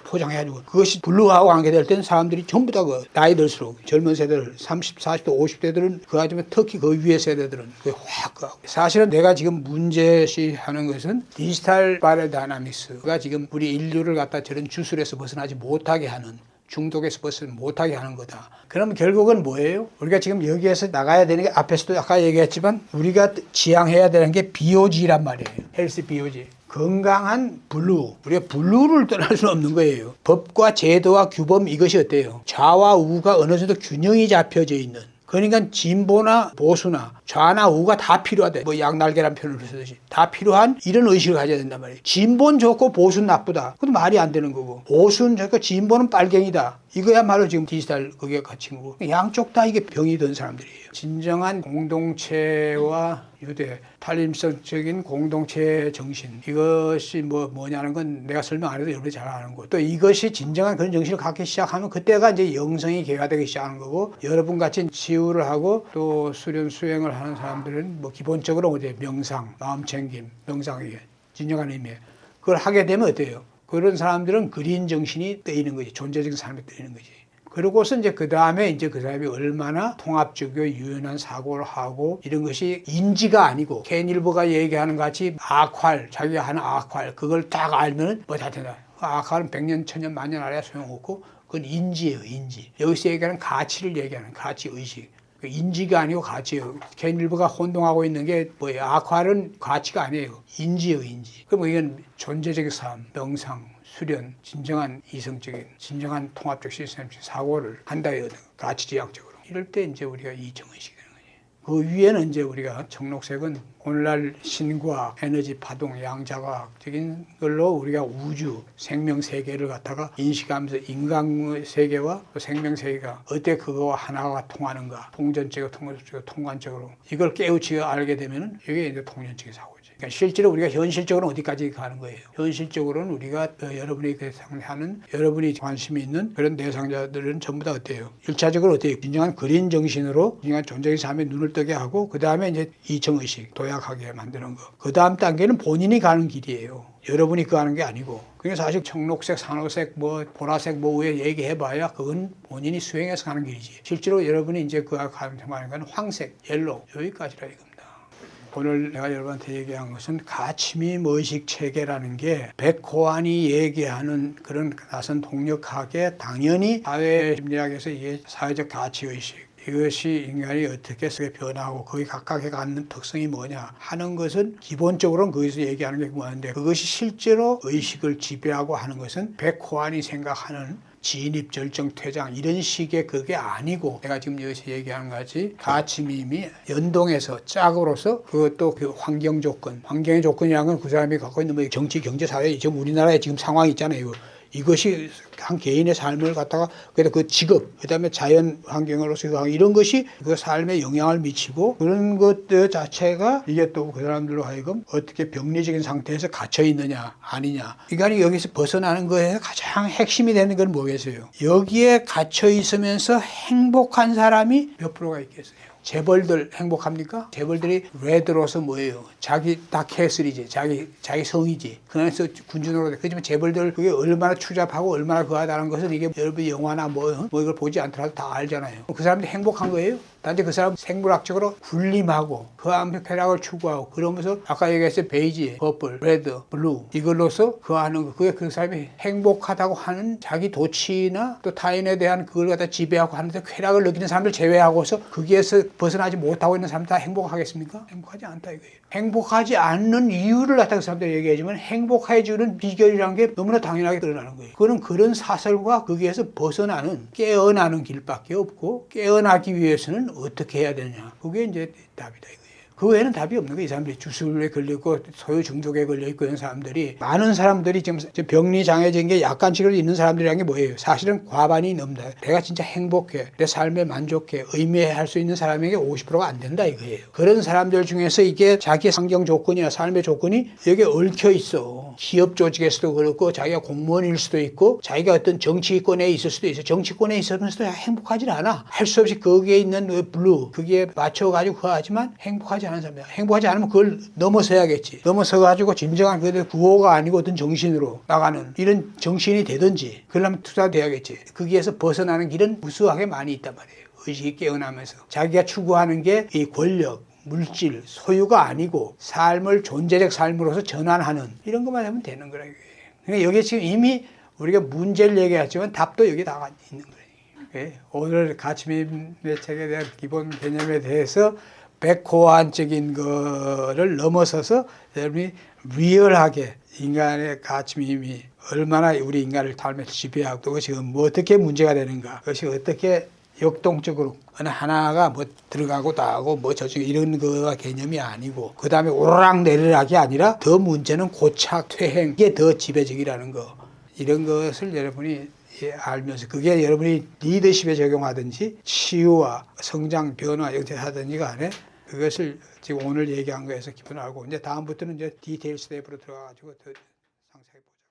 포장해가지고 그것이 블루하고 관계될 때는 사람들이 전부 다 그 나이 들수록 젊은 세대들 30, 40대, 50대들은 그거 하지만 특히 그 위에 세대들은 그게 확 그하고 사실은 내가 지금 문제시하는 것은 디지털 파라다이나믹스가 지금 우리 인류를 갖다 저런 주술에서 벗어나지 못하게 하는 중독에서 벗어나지 못하게 하는 거다. 그러면 결국은 뭐예요? 우리가 지금 여기에서 나가야 되는 게 앞에서도 아까 얘기했지만 우리가 지향해야 되는 게 BOG란 말이에요. 헬스 BOG. 건강한 블루. 우리가 블루를 떠날 수는 없는 거예요. 법과 제도와 규범 이것이 어때요? 좌와 우가 어느 정도 균형이 잡혀져 있는. 그러니까 진보나 보수나 좌나 우가 다 필요하다. 뭐 양날개란 표현을 쓰듯이 다 필요한 이런 의식을 가져야 된단 말이에요. 진보는 좋고 보수는 나쁘다. 그것도 말이 안 되는 거고. 보수는 좋고 진보는 빨갱이다. 이거야말로 지금 디지털 그게 갇힌 거고. 양쪽 다 이게 병이 든 사람들이에요. 진정한 공동체와 유대, 탈림성적인 공동체 정신. 이것이 뭐냐는 건 내가 설명 안 해도 여러분이 잘 아는 거고. 또 이것이 진정한 그런 정신을 갖기 시작하면 그때가 이제 영성이 개화되기 시작하는 거고 여러분 같이 치유를 하고 또 수련 수행을 하는 사람들은 뭐 기본적으로 이제 명상, 마음 챙김, 명상이 진정한 의미에 그걸 하게 되면 어때요? 그런 사람들은 그린 정신이 뜨이는 거지. 존재적인 삶이 뜨이는 거지. 그러고서 이제 그 다음에 이제 그 사람이 얼마나 통합적이고 유연한 사고를 하고 이런 것이 인지가 아니고 케인일버가 얘기하는 같이 악활, 자기가 하는 악활 그걸 딱 알면은 뭐 다 된다. 악활은 100년, 1000년, 만년 알아야 소용없고 그건 인지예요, 인지. 여기서 얘기하는 가치를 얘기하는 가치 의식. 인지가 아니고 가치예요. 케인일버가 혼동하고 있는 게 뭐예요? 악활은 가치가 아니에요. 인지예요, 인지. 그럼 이건 존재적인 삶, 명상, 수련, 진정한 이성적인, 진정한 통합적 시스템적 사고를 한다 이거든. 가치지향적으로. 이럴 때 이제 우리가 이정의식이 되는 거지. 그 위에는 이제 우리가 청록색은 오늘날 신과 에너지 파동, 양자과학적인 걸로 우리가 우주, 생명 세계를 갖다가 인식하면서 인간 세계와 생명 세계가 어떻게 그거와 하나가 통하는가, 통전적이고 통관적으로 이걸 깨우치고 알게 되면은 이게 이제 통전적인 사고. 그러니까 실제로 우리가 현실적으로 어디까지 가는 거예요. 현실적으로는 우리가 여러분이 대상하는 여러분이 관심이 있는 그런 대상자들은 전부 다 어때요? 1차적으로 어때요? 진정한 그린 정신으로 진정한 존재의 삶에 눈을 뜨게 하고 그 다음에 이제 이성의식 도약하게 만드는 거. 그 다음 단계는 본인이 가는 길이에요. 여러분이 그 하는 게 아니고. 그러니까 사실 청록색, 산호색, 뭐 보라색 뭐 위에 얘기해봐야 그건 본인이 수행해서 가는 길이지. 실제로 여러분이 이제 그 가는 건 황색, 옐로우 여기까지라 이겁니다. 오늘 내가 여러분한테 얘기한 것은 가치미 의식 체계라는 게 백호안이 얘기하는 그런 나선 동력학에 당연히 사회 심리학에서 이게 사회적 가치 의식, 이것이 인간이 어떻게 변화하고 거기 각각에 갖는 특성이 뭐냐 하는 것은 기본적으로는 거기서 얘기하는 게 뭐하는데, 그것이 실제로 의식을 지배하고 하는 것은 백호안이 생각하는 진입, 절정, 퇴장 이런 식의 그게 아니고, 내가 지금 여기서 얘기하는 같이 가치밈이 연동해서 짝으로서 그것도 그 환경 조건, 환경의 조건이라는 건 그 사람이 갖고 있는 뭐 정치, 경제, 사회, 지금 우리나라의 지금 상황이 있잖아요. 이것이 한 개인의 삶을 갖다가, 그래도 그 직업, 그 다음에 자연 환경으로서 이런 것이 그 삶에 영향을 미치고, 그런 것들 자체가 이게 또 그 사람들로 하여금 어떻게 병리적인 상태에서 갇혀 있느냐 아니냐, 인간이 여기서 벗어나는 거에서 가장 핵심이 되는 건 뭐겠어요? 여기에 갇혀 있으면서 행복한 사람이 몇 프로가 있겠어요? 재벌들 행복합니까? 재벌들이 레드로서 뭐예요? 자기 다 캐슬이지, 자기 성이지. 그 안에서 군주노로 돼. 그렇지만 재벌들 그게 얼마나 추잡하고 얼마나 그하다는 것은 이게 여러분 영화나 뭐 이걸 보지 않더라도 다 알잖아요. 그 사람들이 행복한 거예요? 단지 그 사람 생물학적으로 군림하고 그 안에 쾌락을 추구하고 그러면서 아까 얘기했어요. 베이지, 퍼플, 레드, 블루 이걸로서 그 하는 거, 그게 그 사람이 행복하다고 하는 자기 도취나 또 타인에 대한 그걸 갖다 지배하고 하는데 쾌락을 느끼는 사람들 제외하고서 거기에서 벗어나지 못하고 있는 사람 다 행복하겠습니까? 행복하지 않다 이거예요. 행복하지 않는 이유를 갖다 그 사람들이 얘기하지만 행복해지는 비결이라는 게 너무나 당연하게 드러나는 거예요. 그는 그런 사설과 거기에서 벗어나는 깨어나는 길밖에 없고, 깨어나기 위해서는 어떻게 해야 되느냐, 그게 이제 답이다 이거예요. 그 외에는 답이 없는 거예요. 이 사람들이 주술에 걸려있고 소유 중독에 걸려있고 이런 사람들이, 많은 사람들이 지금 병리 장애적인 게 약간씩이라도 있는 사람들이란 게 뭐예요? 사실은 과반이 넘다. 내가 진짜 행복해, 내 삶에 만족해, 의미할 수 있는 사람에게 50%가 안 된다 이거예요. 그런 사람들 중에서 이게 자기 환경 조건이나 삶의 조건이 여기에 얽혀 있어. 기업 조직에서도 그렇고, 자기가 공무원일 수도 있고, 자기가 어떤 정치권에 있을 수도 있어. 정치권에 있으면서도 행복하지 않아. 할 수 없이 거기에 있는 그 블루, 거기에 맞춰가지고 그거 하지만 행복하지 않은 사람이야. 행복하지 않으면 그걸 넘어서야겠지. 넘어서가지고 진정한 그 구호가 아니고 어떤 정신으로 나가는 이런 정신이 되든지, 그러려면 투자돼야겠지. 거기에서 벗어나는 길은 무수하게 많이 있단 말이에요. 의식이 깨어나면서 자기가 추구하는 게 이 권력, 물질, 소유가 아니고 삶을 존재적 삶으로서 전환하는 이런 것만 하면 되는 거라. 그러니까 여기 지금 이미 우리가 문제를 얘기했지만 답도 여기 나가 있는 거예요. 오늘 가치미의 책에 대한 기본 개념에 대해서 백호안적인 거를 넘어서서 여러분이 리얼하게 인간의 가치미 얼마나 우리 인간을 삶에서 지배하고, 그것이 뭐 어떻게 문제가 되는가, 그것이 어떻게 역동적으로 어느 하나가 뭐 들어가고 나가고 뭐 저쪽 이런 거가 개념이 아니고, 그 다음에 오르락 내리락이 아니라 더 문제는 고착, 퇴행, 이게 더 지배적이라는 거, 이런 것을 여러분이 알면서 그게 여러분이 리더십에 적용하든지 치유와 성장, 변화, 영재하든지 간에 그것을 지금 오늘 얘기한 거에서 기본 알고, 이제 다음부터는 이제 디테일 스텝으로 들어가가지고 더 상세히 보자.